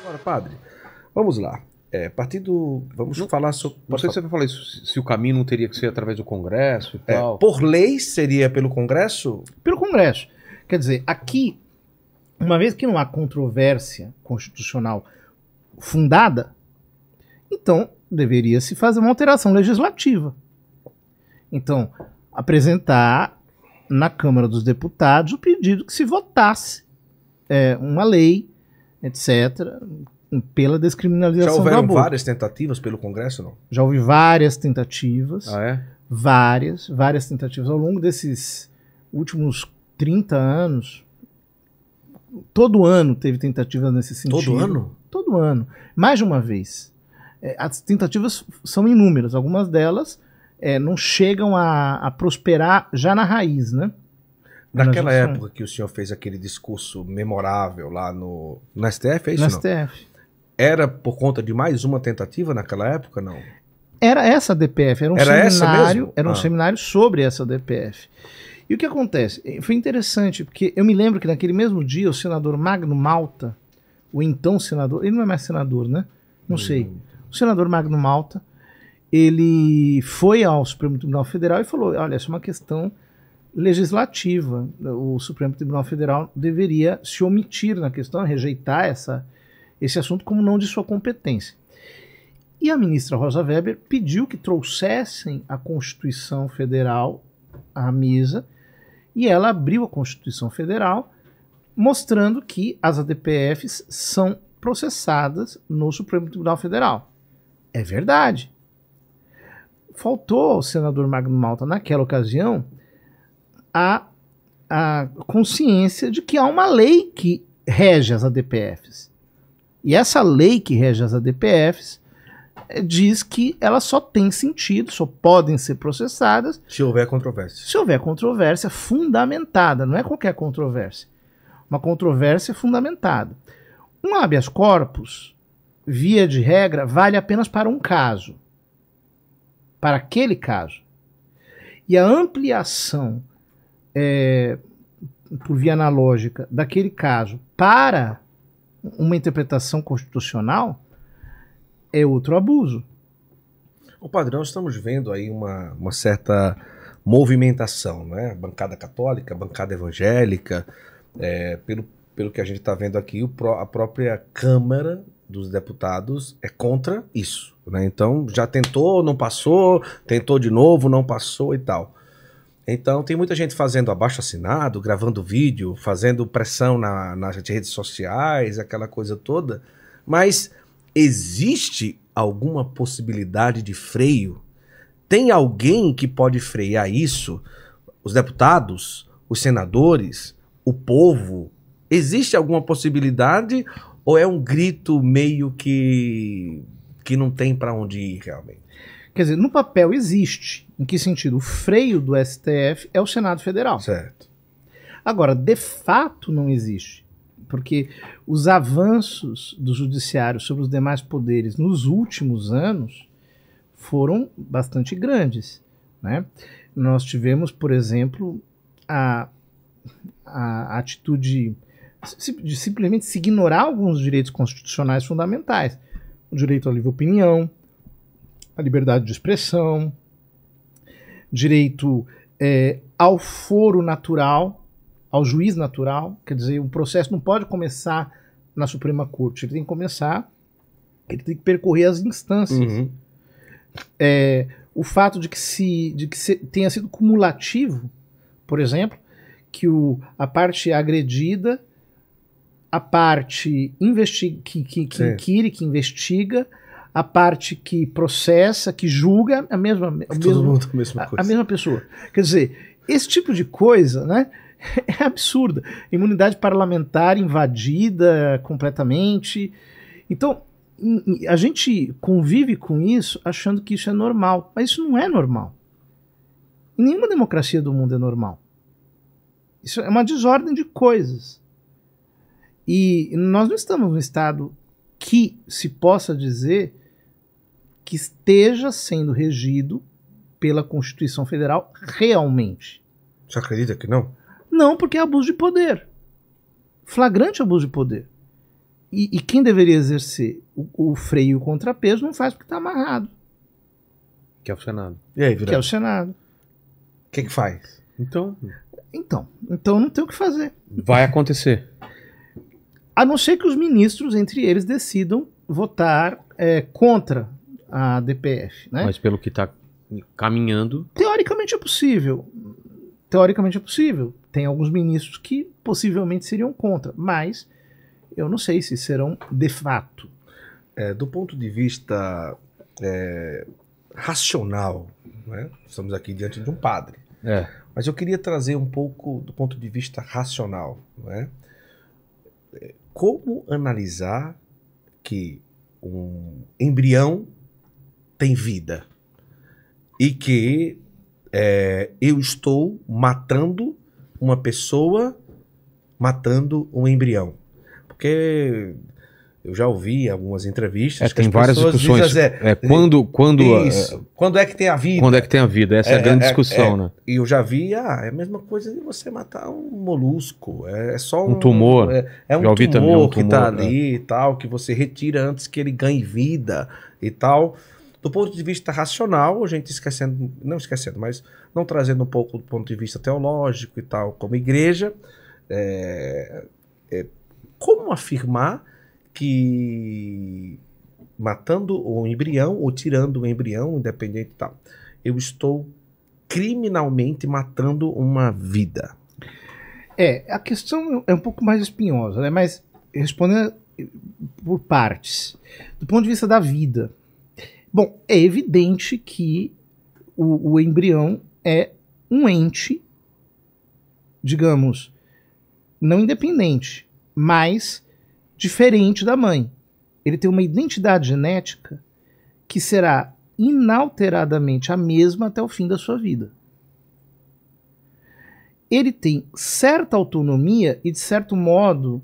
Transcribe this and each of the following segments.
Agora, padre, vamos lá. Vamos falar sobre. Não sei se você vai falar isso, se o caminho não teria que ser através do Congresso e tal. Por lei seria pelo Congresso? Pelo Congresso. Quer dizer, aqui, uma vez que não há controvérsia constitucional fundada, então deveria se fazer uma alteração legislativa. Então, apresentar na Câmara dos Deputados o pedido que se votasse uma lei, etc., pela descriminalização do aborto. Já houveram várias tentativas pelo Congresso, não? Já houve várias tentativas. Ah, é? Várias tentativas. Ao longo desses últimos 30 anos, todo ano teve tentativas nesse sentido. Todo ano? Todo ano. Mais de uma vez. As tentativas são inúmeras. Algumas delas não chegam a prosperar já na raiz, né? Naquela época que o senhor fez aquele discurso memorável lá no STF, é isso? No não? STF. Era por conta de mais uma tentativa naquela época, não? Era essa a DPF, era um seminário sobre essa DPF. E o que acontece? Foi interessante, porque eu me lembro que naquele mesmo dia o senador Magno Malta, o então senador, ele não é mais senador, né? Não sei. O senador Magno Malta, ele foi ao Supremo Tribunal Federal e falou, olha, essa é uma questão legislativa. O Supremo Tribunal Federal deveria se omitir na questão, rejeitar esse assunto como não de sua competência. E a ministra Rosa Weber pediu que trouxessem a Constituição Federal à mesa, e ela abriu a Constituição Federal, mostrando que as ADPFs são processadas no Supremo Tribunal Federal. É verdade. Faltou ao senador Magno Malta, naquela ocasião, a consciência de que há uma lei que rege as ADPFs. E essa lei que rege as ADPFs diz que elas só têm sentido, só podem ser processadas se houver controvérsia. Se houver controvérsia fundamentada, não é qualquer controvérsia. Uma controvérsia fundamentada. Um habeas corpus, via de regra, vale apenas para um caso. Para aquele caso. E a ampliação por via analógica daquele caso para uma interpretação constitucional é outro abuso. O padrão, estamos vendo aí uma certa movimentação, né? Bancada católica, bancada evangélica, pelo que a gente está vendo aqui, a própria Câmara dos Deputados é contra isso, né? Então já tentou, não passou, tentou de novo, não passou e tal. Então tem muita gente fazendo abaixo-assinado, gravando vídeo, fazendo pressão nas redes sociais, aquela coisa toda, mas existe alguma possibilidade de freio? Tem alguém que pode frear isso? Os deputados, os senadores, o povo? Existe alguma possibilidade ou é um grito meio que não tem para onde ir realmente? Quer dizer, no papel existe. Em que sentido? O freio do STF é o Senado Federal. Certo. Agora, de fato não existe. Porque os avanços do judiciário sobre os demais poderes nos últimos anos foram bastante grandes, né? Nós tivemos, por exemplo, a atitude de simplesmente se ignorar alguns direitos constitucionais fundamentais. O direito à livre opinião, a liberdade de expressão, direito ao foro natural, ao juiz natural. Quer dizer, um processo não pode começar na Suprema Corte, ele tem que percorrer as instâncias. Uhum. O fato de que tenha sido cumulativo, por exemplo, que a parte agredida, a parte que inquire, que investiga, a parte que processa, que julga, a mesma pessoa. Quer dizer, esse tipo de coisa, né, é absurda. Imunidade parlamentar invadida completamente. Então, a gente convive com isso achando que isso é normal, mas isso não é normal. Em nenhuma democracia do mundo é normal. Isso é uma desordem de coisas. E nós não estamos num estado que se possa dizer que esteja sendo regido pela Constituição Federal realmente. Você acredita que não? Não, porque é abuso de poder. Flagrante abuso de poder. E quem deveria exercer o freio e o contrapeso não faz porque está amarrado. Que é o Senado. E aí, Que é Virão? o Senado. O que faz? Então, Então não tem o que fazer. vai acontecer. A não ser que os ministros, entre eles, decidam votar contra a DPF. Né? Mas pelo que está caminhando, Teoricamente é possível. Teoricamente é possível. Tem alguns ministros que possivelmente seriam contra, mas eu não sei se serão de fato. Do ponto de vista racional, né? Estamos aqui diante de um padre. Mas eu queria trazer um pouco do ponto de vista racional. Né? Como analisar que um embrião tem vida e que eu estou matando uma pessoa, matando um embrião? Porque eu já ouvi algumas entrevistas que tem as várias pessoas discussões. dizem quando é que tem a vida? Quando é que tem a vida? Essa é a grande discussão, né? E eu já vi, é a mesma coisa de você matar um molusco. É só Um tumor. É um Já ouvi também tumor que tá tumor, ali e tal, que você retira antes que ele ganhe vida e tal. Do ponto de vista racional, a gente mas não trazendo um pouco do ponto de vista teológico e tal, como igreja, como afirmar que matando o embrião ou tirando o embrião, independente e tal, eu estou criminalmente matando uma vida? A questão é um pouco mais espinhosa, né? Mas respondendo por partes. Do ponto de vista da vida, bom, é evidente que o embrião é um ente, digamos, não independente, mas diferente da mãe. Ele tem uma identidade genética que será inalteradamente a mesma até o fim da sua vida. Ele tem certa autonomia e, de certo modo,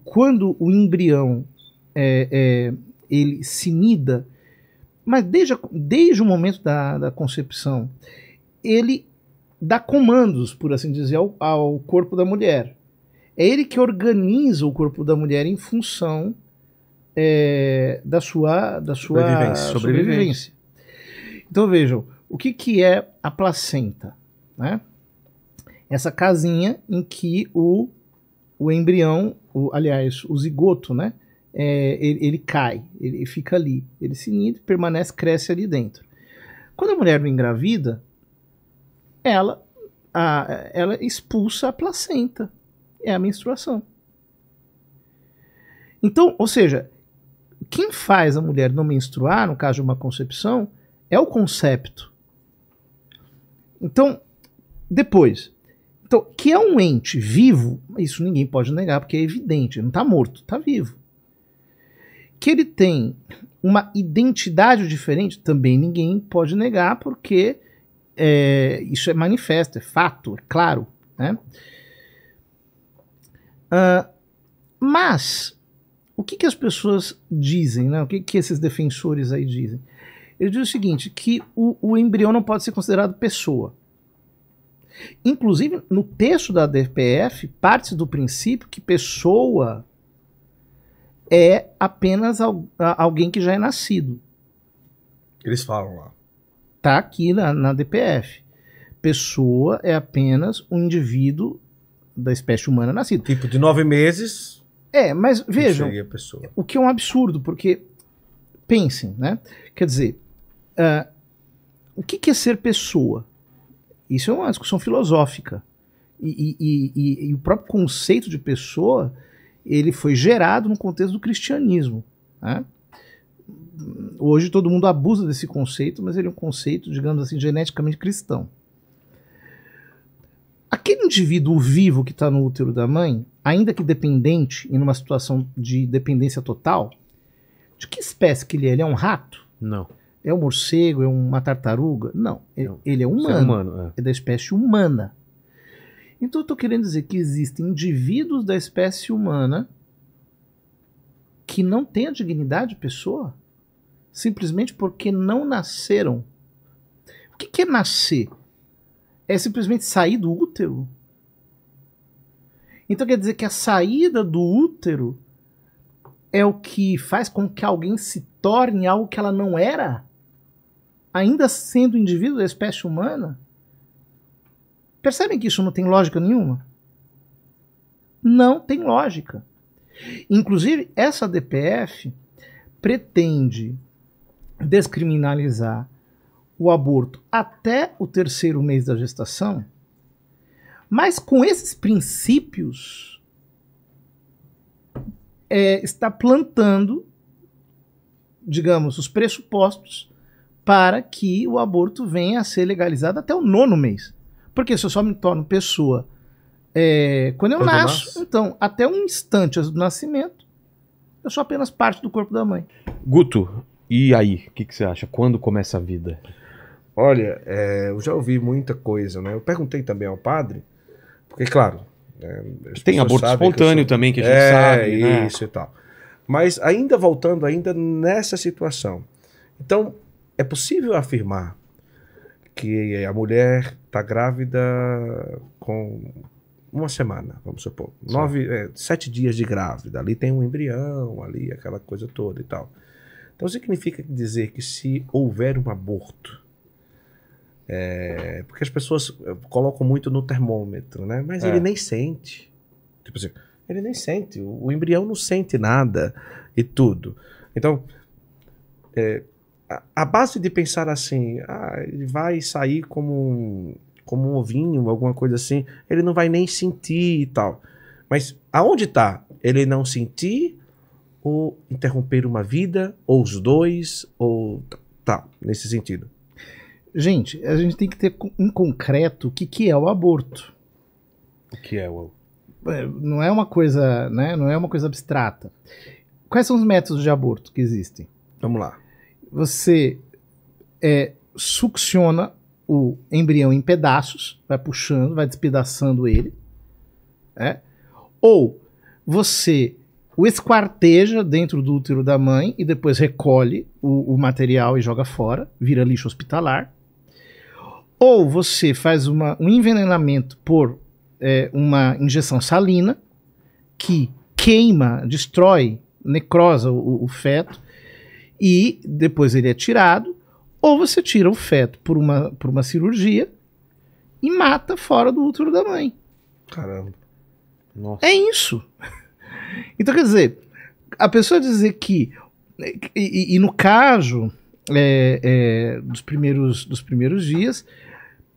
quando o embrião ele se nida, mas desde o momento da concepção, ele dá comandos, por assim dizer, ao corpo da mulher. É ele que organiza o corpo da mulher em função da sua sobrevivência. Então vejam, o que é a placenta? Né? Essa casinha em que o embrião, o zigoto, né? Ele cai, ele fica ali, ele se nida, permanece, cresce ali dentro. Quando a mulher não engravida, ela expulsa a placenta. É a menstruação. Então, ou seja, quem faz a mulher não menstruar, no caso de uma concepção, é o concepto. Então, depois, que é um ente vivo, isso ninguém pode negar, porque é evidente, ele não está morto, está vivo. Que ele tem uma identidade diferente, também ninguém pode negar, porque isso é manifesto, é fato, é claro, né? Mas o que as pessoas dizem, né? O que esses defensores aí dizem? Eles dizem o seguinte, que o embrião não pode ser considerado pessoa. Inclusive, no texto da DPF, parte do princípio que pessoa é apenas alguém que já é nascido. Eles falam lá. Tá aqui na DPF. Pessoa é apenas um indivíduo da espécie humana nascido. Tipo, de 9 meses... mas vejam, seria pessoa. O que é um absurdo, porque, pensem, né? Quer dizer, o que é ser pessoa? Isso é uma discussão filosófica. E o próprio conceito de pessoa, ele foi gerado no contexto do cristianismo. Né? Hoje todo mundo abusa desse conceito, mas ele é um conceito, digamos assim, geneticamente cristão. Aquele indivíduo vivo que está no útero da mãe, ainda que dependente, em uma situação de dependência total, de que espécie que ele é? Ele é um rato? Não. É um morcego? É uma tartaruga? Não. Ele é humano. É humano, é da espécie humana. Então eu estou querendo dizer que existem indivíduos da espécie humana que não têm a dignidade de pessoa, simplesmente porque não nasceram. O que é nascer? É simplesmente sair do útero? Então quer dizer que a saída do útero é o que faz com que alguém se torne algo que ela não era? Ainda sendo indivíduo da espécie humana? Percebem que isso não tem lógica nenhuma? Não tem lógica. Inclusive, essa DPF pretende descriminalizar o aborto até o 3º mês da gestação, mas com esses princípios está plantando, digamos, os pressupostos para que o aborto venha a ser legalizado até o 9º mês. Porque se eu só me torno pessoa quando eu nasço, então, até um instante antes do nascimento, eu sou apenas parte do corpo da mãe. Guto, e aí? O que você acha? Quando começa a vida? Olha, eu já ouvi muita coisa, né? Eu perguntei também ao padre, porque, claro... tem aborto espontâneo também, que a gente sabe, né? Isso e tal. Mas ainda voltando ainda nessa situação. Então, é possível afirmar que a mulher está grávida com 1 semana, vamos supor, 7 dias de grávida, ali tem um embrião, ali aquela coisa toda e tal. Então significa dizer que se houver um aborto, porque as pessoas colocam muito no termômetro, né? Mas ele nem sente. Tipo assim, ele nem sente, o embrião não sente nada e tudo. Então, a base de pensar assim, ele vai sair como um ovinho, alguma coisa assim, ele não vai nem sentir e tal. Mas aonde está? Ele não sentir ou interromper uma vida, ou os dois, ou tá, nesse sentido. Gente, a gente tem que ter em concreto o que é o aborto. O que é o... Não é uma coisa, né? Não é uma coisa abstrata. Quais são os métodos de aborto que existem? Vamos lá. Você succiona o embrião em pedaços, vai puxando, vai despedaçando ele, ou você o esquarteja dentro do útero da mãe e depois recolhe o material e joga fora, vira lixo hospitalar, ou você faz um envenenamento por uma injeção salina que queima, destrói, necrosa o feto e depois ele é tirado, ou você tira o feto por uma cirurgia e mata fora do útero da mãe. Caramba. Nossa. É isso. Então, quer dizer, a pessoa dizer que... E no caso dos primeiros dias,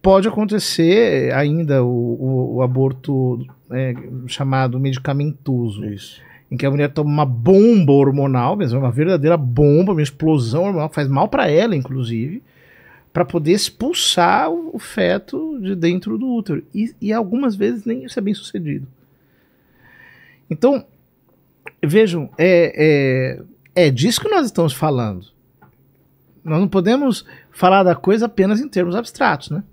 pode acontecer ainda o aborto chamado medicamentoso. Isso. Em que a mulher toma uma bomba hormonal, mesmo uma verdadeira bomba, uma explosão hormonal, faz mal para ela, inclusive, para poder expulsar o feto de dentro do útero. E algumas vezes nem isso é bem sucedido. Então, vejam, é disso que nós estamos falando. Nós não podemos falar da coisa apenas em termos abstratos, né?